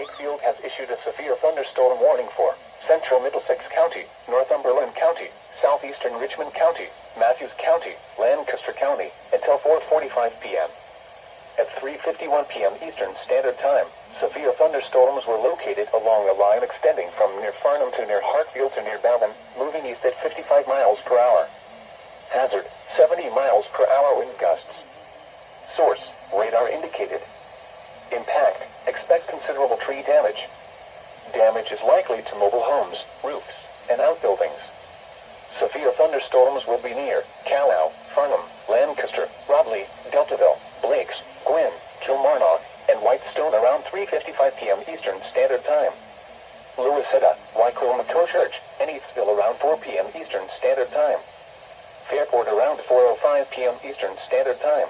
Wakefield has issued a severe thunderstorm warning for central Middlesex County, Northumberland County, southeastern Richmond County, Matthews County, Lancaster County, until 4:45 p.m. At 3:51 p.m. Eastern Standard Time, severe thunderstorms were located along a line extending from near Farnham to near Hartfield to near Balvin, moving east at 55 miles per hour. Hazard, 70 miles per hour wind gusts. Source, radar indicated. Impact, expect considerable tree damage. Damage is likely to mobile homes, roofs, and outbuildings. Severe thunderstorms will be near Callow, Farnham, Lancaster, Rodley, Deltaville, Blakes, Gwyn, Kilmarnock, and Whitestone around 3:55 p.m. Eastern Standard Time. Louisetta, Wycombe Church, and Eastville around 4 p.m. Eastern Standard Time. Fairport around 4:05 p.m. Eastern Standard Time.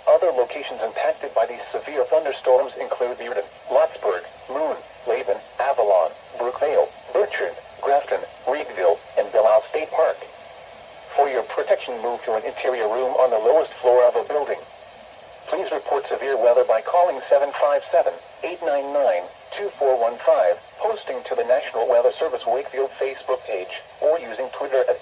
Other locations impacted by these severe thunderstorms include Bearden, Lotsburg, Moon, Laban, Avalon, Brookvale, Bertrand, Grafton, Reedville, and Billow State Park. For your protection, move to an interior room on the lowest floor of a building. Please report severe weather by calling 757-899-2415, posting to the National Weather Service Wakefield Facebook page, or using Twitter at